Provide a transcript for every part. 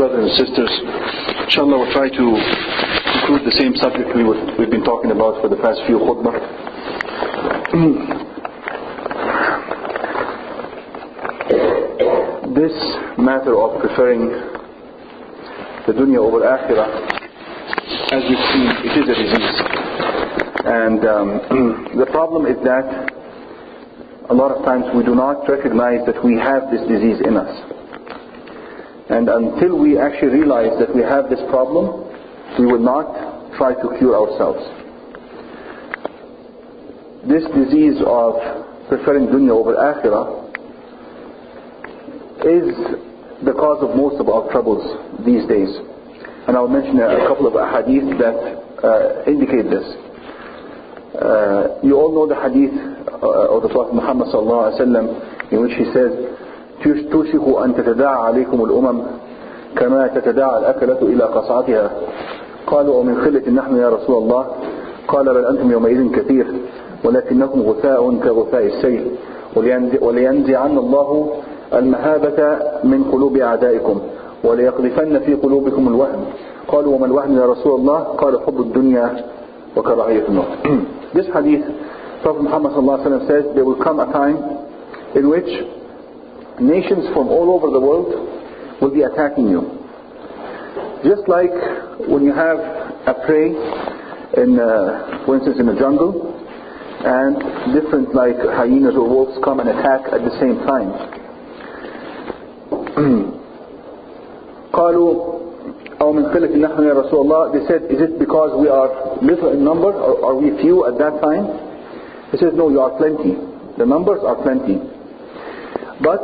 brothers and sisters. Inshallah, we'll try to conclude the same subject we've been talking about for the past few khutbah. This matter of preferring the dunya over akhirah, as we've seen, it is a disease. And the problem is that a lot of times we do not recognize that we have this disease in us. And until we actually realize that we have this problem, we will not try to cure ourselves. This disease of preferring dunya over akhirah is the cause of most of our troubles these days. And I'll mention a couple of hadith that indicate this. You all know the hadith of the Prophet Muhammad sallallahu alaihi wasallam, in which he says, "توشك أن تتداعى عليكم الأمم كما تتداعى الأكلة إلى قصعتها قالوا ومن خلة نحن يا رسول الله قال بل أنتم يومئذ كثير ولكنكم غثاء كغثاء السيل ولينزعن الله المهابة من قلوب أعدائكم وليقذفن في قلوبكم الوهن قالوا وما الوهن يا رسول الله قال حب الدنيا وكراهية الموت." This hadith, Prophet Muhammad sallallahu alaihi wasallam says, there will come a time in which nations from all over the world will be attacking you. Just like when you have a prey in, for instance, in the jungle, and different like hyenas or wolves come and attack at the same time. قالوا أو من قلة نحن يا رسول الله. They said, is it because we are little in number, or are we few at that time? He says, no, you are plenty. The numbers are plenty. But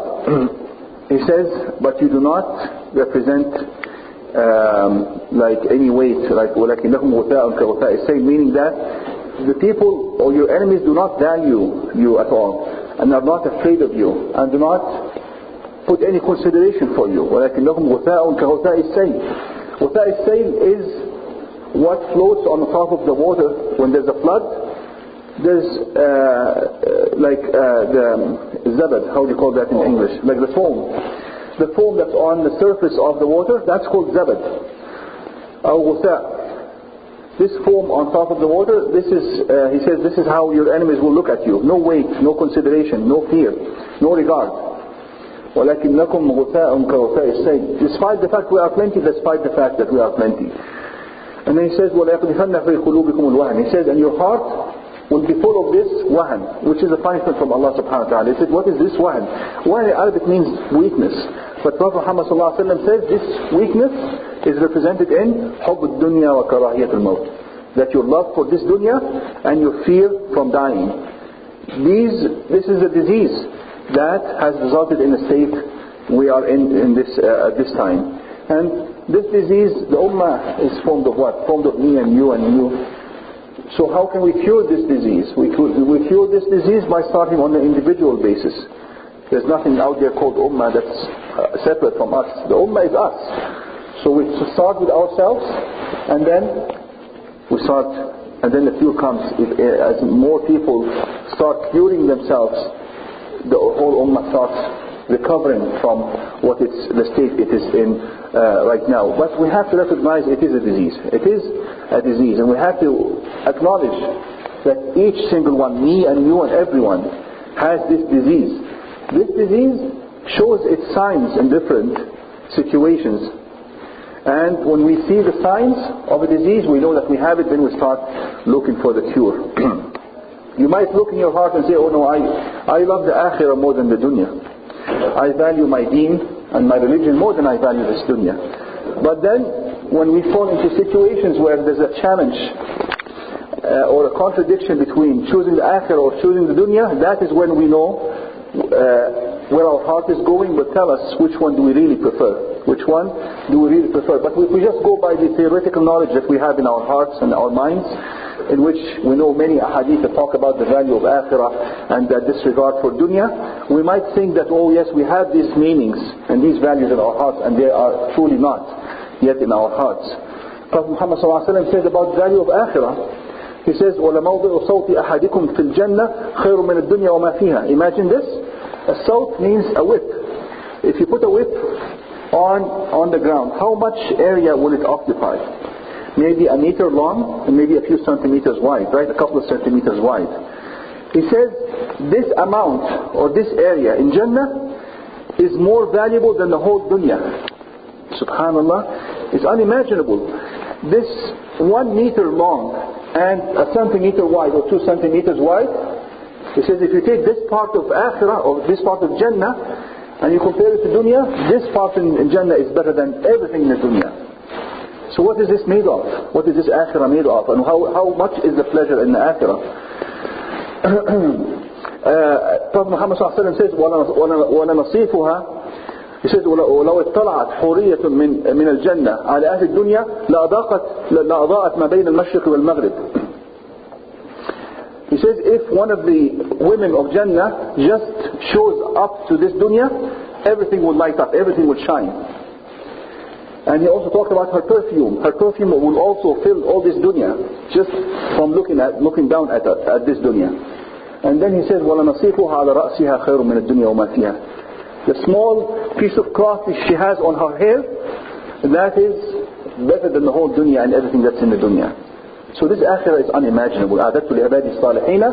he says, but you do not represent like any weight, like وَلَكِنَّكُمْ غُثَاءٌ كَغُثَاءِ السَّيْلِ, meaning that the people or your enemies do not value you at all, and are not afraid of you, and do not put any consideration for you. وَلَكِنَّكُمْ غُثَاءٌ كَغُثَاءِ السَّيْلِ. غُثَاءِ السَّيْلِ is what floats on the top of the water when there's a flood. There's the zabad, how do you call that in English? Like the foam. The foam that's on the surface of the water, that's called zabad. Or ghusa. This foam on top of the water, this is, he says, this is how your enemies will look at you. No weight, no consideration, no fear, no regard. وَلَكِنَّكُمْ غُثَاءٌ كَغُثَاءِ السَّيْلِ. Despite the fact we are plenty, despite the fact that we are plenty. And then he says, وَلَيَقْذِفَنَّ فِي قُلُوبِكُمُ الْوَهْنِ. He says, and your heart will be full of this wahan, which is a punishment from Allah subhanahu wa ta'ala. He said, what is this wahan? Wahan in Arabic means weakness. But Prophet Muhammad sallallahu alaihi wasallam says this weakness is represented in حُبُّ الدُّنْيَا وَكَرَاهِيَةُ الْمَوْتِ. That your love for this dunya and your fear from dying. This is a disease that has resulted in a state we are in this at this time. And this disease, the ummah is formed of what? Formed of me and you and you. So how can we cure this disease? We cure this disease by starting on an individual basis. There's nothing out there called ummah that's separate from us. The ummah is us. So we start with ourselves, and then the cure comes. As more people start curing themselves, the whole ummah starts recovering from the state it is in right now. But we have to recognize it is a disease. It is a disease, and we have to acknowledge that each single one, me and you and everyone, has this disease. This disease shows its signs in different situations. And when we see the signs of a disease, we know that we have it, then we start looking for the cure. You might look in your heart and say, oh no, I love the akhirah more than the dunya. I value my deen and my religion more than I value this dunya. But then, when we fall into situations where there's a challenge or a contradiction between choosing the akhirah or choosing the dunya, that is when we know where our heart is going, but tell us which one do we really prefer. Which one do we really prefer? But if we just go by the theoretical knowledge that we have in our hearts and our minds, in which we know many ahadith that talk about the value of akhirah and that disregard for dunya, we might think that, oh yes, we have these meanings and these values in our hearts, and they are truly not yet in our hearts. Prophet Muhammad ﷺ says about the value of akhirah, he says, وَلَمَوْضِعُ صَوْتِ أَحَدِكُمْ فِي الْجَنَّةِ خَيْرٌ مِنَ الدُّنْيَا وَمَا فِيهَا. Imagine this, a sawt means a whip. If you put a whip on the ground, how much area will it occupy? Maybe a meter long and maybe a few centimeters wide, right? A couple of centimeters wide. He says this amount or this area in Jannah is more valuable than the whole dunya. Subhanallah, it's unimaginable. This 1 meter long and a centimeter wide or 2 centimeters wide, he says if you take this part of Akhirah or this part of Jannah and you compare it to dunya, this part in Jannah is better than everything in the dunya. So what is this made of? What is this Akhirah made of? And how much is the pleasure in the Akhirah? Prophet Muhammad says, وَلَنَصِيفُهَا, he says, وَلَوْ اطَّلَعَتْ حُورِيَّةٌ مِنَ الْجَنَّةِ عَلَى أَهْلِ الدُّنْيَا لَأَضَاءَتْ مَا بَيْنَ الْمَشْرِقِ وَالْمَغْرِبِ. He says, if one of the women of Jannah just shows up to this dunya, everything will light up, everything will shine. And he also talked about her perfume. Her perfume will also fill all this dunya, just from looking down at this dunya. And then he says, وَلَنَصِيفُهَا عَلَى رَأْسِهَا خَيْرٌ مِنَ الدُّنْيَا وَمَا فِيهَا. The small piece of cloth she has on her hair, that is better than the whole dunya and everything that's in the dunya. So this akhirah is unimaginable. أعددت لعبادي الصالحين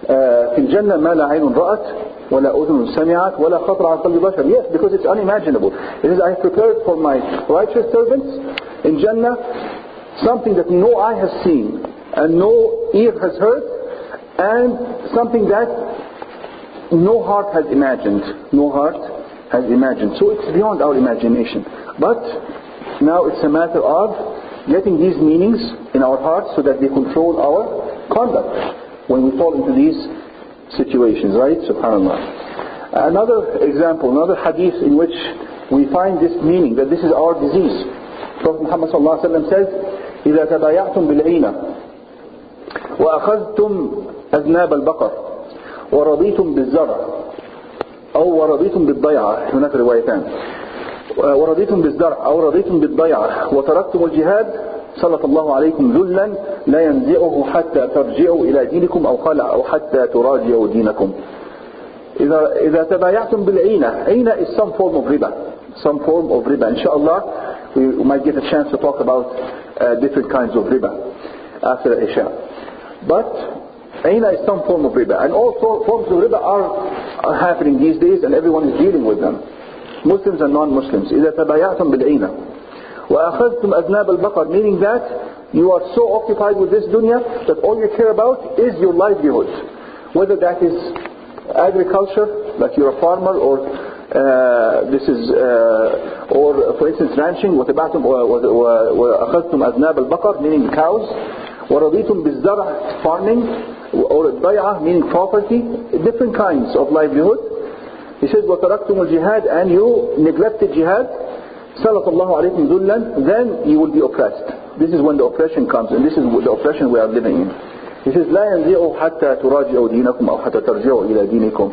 في الجنة ما لا عين رأت ولا أذن سمعت ولا خطر على قلب بشر. Yes, because it's unimaginable. It is, I have prepared for my righteous servants in Jannah something that no eye has seen and no ear has heard, and something that no heart has imagined. No heart has imagined. So it's beyond our imagination. But now it's a matter of getting these meanings in our hearts so that they control our conduct when we fall into these situations, right? Subhanallah. Another example, another hadith in which we find this meaning, that this is our disease. Prophet Muhammad sallallahu alaihi wasallam says, إِذَا تَبَايَعْتُمْ بِالْعِينَ وَأَخَذْتُمْ أَذْنَابَ الْبَقَرِ وَرَضِيتُمْ بِالزَّرْعِ أو وَرَضِيتُمْ بِالضَّيْعَةِ هناك روايتان ورضيتم بالزرع أو رضيتم بالضيعة وتركتم الجهاد سلط الله عليكم ذلا لا ينزعه حتى ترجعوا إلى دينكم أو قال أو حتى تراجعوا دينكم. إذا تبايعتم بالعينة, عينة is some form of riba, some form of riba. Inshallah we might get a chance to talk about different kinds of riba after Isha. But عينة is some form of riba, and all forms of riba are happening these days, and everyone is dealing with them, Muslims and non-Muslims. إذا تبايعتم بالعينة وأخذتم أذناب البقر, meaning that you are so occupied with this dunya that all you care about is your livelihood, whether that is agriculture, like you're a farmer, or or for instance ranching, وأخذتم أذناب البقر, meaning cows, ورضيتم بالزرع, farming, or الضيعة, meaning property, different kinds of livelihood. He says, وَتَرَكْتُمُ الْجِهَادِ, and you neglected jihad, سَلَطَ اللَّهُ عَلَيْكُمْ ذُلًّا, then you will be oppressed. This is when the oppression comes, and this is the oppression we are living in. He says, لَا يَنْزِعُوا حَتَّى تُرَاجِعُوا دِينَكُمْ أَوْ حَتَّى تَرْجِعُوا إِلَى دِينِكُمْ.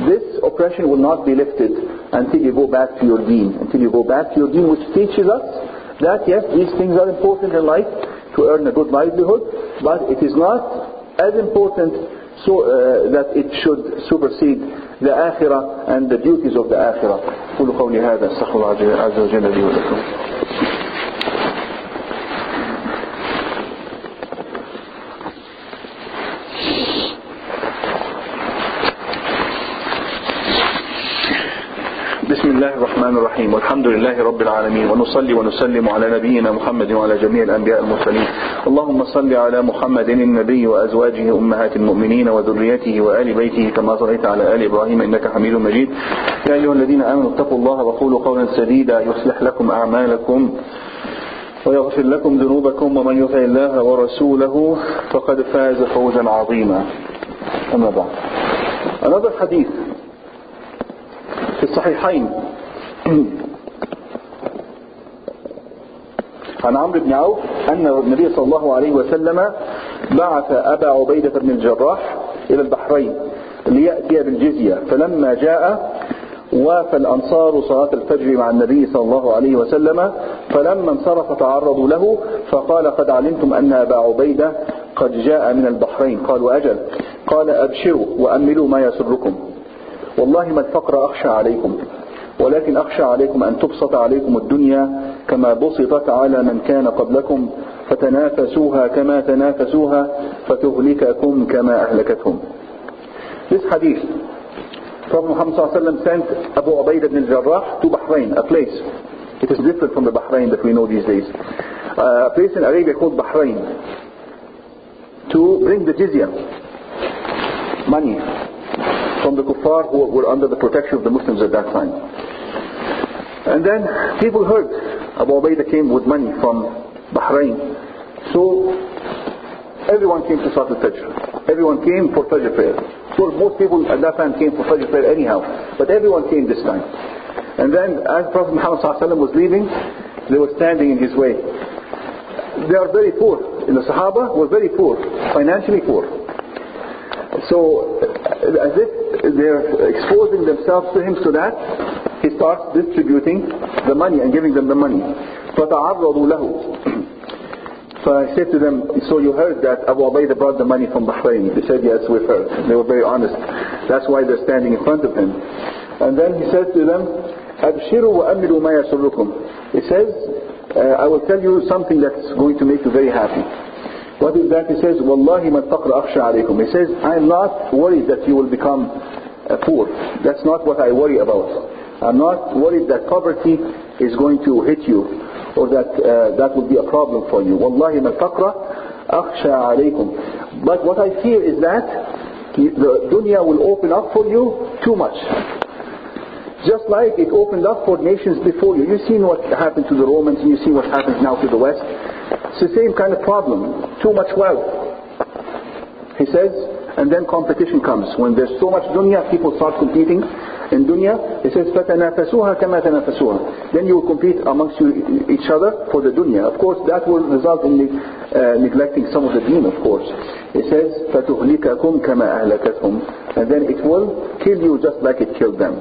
This oppression will not be lifted until you go back to your deen. Until you go back to your deen, which teaches us that yes, these things are important in life to earn a good livelihood, but it is not as important so that it should supersede the akhirah and the duties of the akhirah. قولوا قولي هذا استغفر الله عز وجل لي ولكم. بسم الله الرحمن الرحيم والحمد لله رب العالمين ونصلي ونسلم على نبينا محمد وعلى جميع الأنبياء المرسلين. اللهم صل على محمد النبي وأزواجه أمهات المؤمنين وذريته وآل بيته كما صليت على آل إبراهيم إنك حميد مجيد. يا أيها الذين آمنوا اتقوا الله وقولوا قولا سديدا يصلح لكم أعمالكم ويغفر لكم ذنوبكم ومن يطع الله ورسوله فقد فاز فوزا عظيما. أما بعد. Another hadith في الصحيحين عن عمرو بن عوف أن النبي صلى الله عليه وسلم بعث أبا عبيدة بن الجراح إلى البحرين ليأتي بالجزية، فلما جاء وافى الأنصار صلاة الفجر مع النبي صلى الله عليه وسلم، فلما انصرف تعرضوا له فقال قد علمتم أن أبا عبيدة قد جاء من البحرين. قالوا أجل. قال أبشروا وأملوا ما يسركم، والله ما الفقر أخشى عليكم ولكن أخشى عليكم أن تبسط عليكم الدنيا كما بسطت على من كان قبلكم فتنافسوها كما تنافسوها فتهلككم كما أهلكتهم. This hadith, Prophet Muhammad ﷺ sent Abu Ubaidah ibn al-Jarrah to Bahrain, a place. It is different from the Bahrain that we know these days. A place in Arabia called Bahrain, to bring the jizya, money, from the kuffar who were under the protection of the Muslims at that time. And then people heard Abu Ubaidah came with money from Bahrain. So everyone came to Salat al-Fajr. Everyone came for Fajr prayer. So most people at that time came for Fajr prayer anyhow, but everyone came this time. And then as Prophet Muhammad was leaving, they were standing in his way. They are very poor. And the Sahaba were very poor, financially poor. So as if they're exposing themselves to him, so that he starts distributing the money and giving them the money. فَتَعَرَّضُوا لَهُ. So I said to them, so you heard that Abu Ubaidah brought the money from Bahrain? They said, yes, we've heard. They were very honest. That's why they're standing in front of him. And then he said to them, أَبْشِرُوا وَأَمِّلُوا مَا يَسُرُّكُمْ. He says, I will tell you something that's going to make you very happy. What is that? He says, وَاللَّهِ مَنْ فَقْرَ أَخْشَى عَلَيْكُمْ. He says, I'm not worried that you will become poor. That's not what I worry about. I'm not worried that poverty is going to hit you, or that will be a problem for you. وَاللَّهِ مَنْ فَقْرَ أَخْشَى عَلَيْكُمْ. But what I fear is that the dunya will open up for you too much. Just like it opened up for nations before you. You've seen what happened to the Romans, and you see what happens now to the West. It's the same kind of problem. Too much wealth. He says, and then competition comes. When there's so much dunya, people start competing in dunya. He says, فَتَنَافَسُوهَا كَمَا تَنَافَسُوهَا. Then you will compete amongst each other for the dunya. Of course, that will result in neglecting some of the deen, of course. He says, فَتُهْلِكَكُمْ كَمَا أَهْلَكَتْهُمْ. And then it will kill you just like it killed them.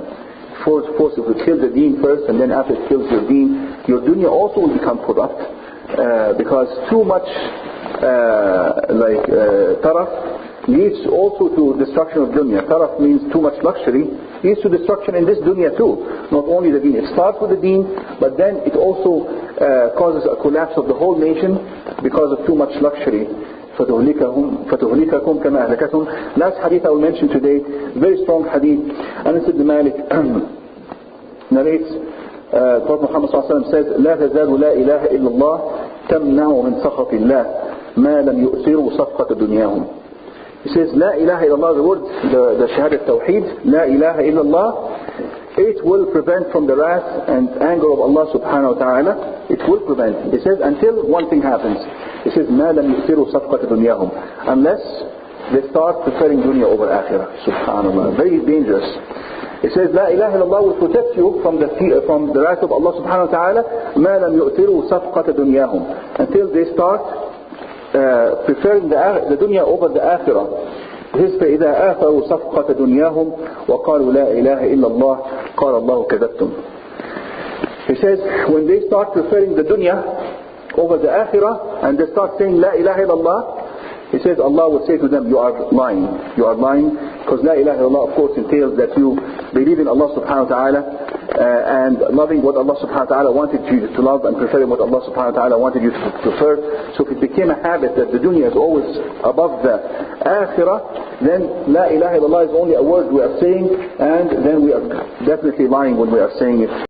First, it will kill the deen first, and then after it kills your deen, your dunya also will become corrupt. Because too much taraf leads also to destruction of dunya. Taraf means too much luxury, leads to destruction in this dunya too. Not only the deen. It starts with the deen, but then it also causes a collapse of the whole nation because of too much luxury. فَتُهْلِكَكُمْ كَمَا أَهْلَكَتْهُمْ. Last hadith I will mention today, very strong hadith. Anas ibn Malik narrates, Prophet Muhammad says, لا تزال لا إله إلا الله تمنع من سخط الله ما لم يؤثروا صفقة دنياهم. He says, لا إله إلا الله, the word, the shahadat tawheed, لا إله إلا الله, it will prevent from the wrath and anger of Allah subhanahu wa ta'ala. It will prevent. He says, until one thing happens. He says, ما لم يؤثروا صفقة دنياهم, unless they start preferring dunya over akhirah. Subhanallah, very dangerous. It says, لا إله إلا الله will protect you from the wrath of Allah subhanahu wa ta'ala. ما لم يؤثروا صفقة دنياهم, until they start preferring the dunya over the akhirah. His فإذا آثروا صفقة دنياهم وقالوا لا إله إلا الله قال الله كذبتم. He says, when they start preferring the dunya over the akhirah, and they start saying La ilaha illallah, he says Allah will say to them, you are lying. You are lying, because La ilaha illallah of course entails that you believe in Allah subhanahu wa ta'ala and loving what Allah subhanahu wa ta'ala wanted you to love, and preferring what Allah subhanahu wa ta'ala wanted you to prefer. So if it became a habit that the dunya is always above the akhirah, then La ilaha illallah is only a word we are saying, and then we are definitely lying when we are saying it.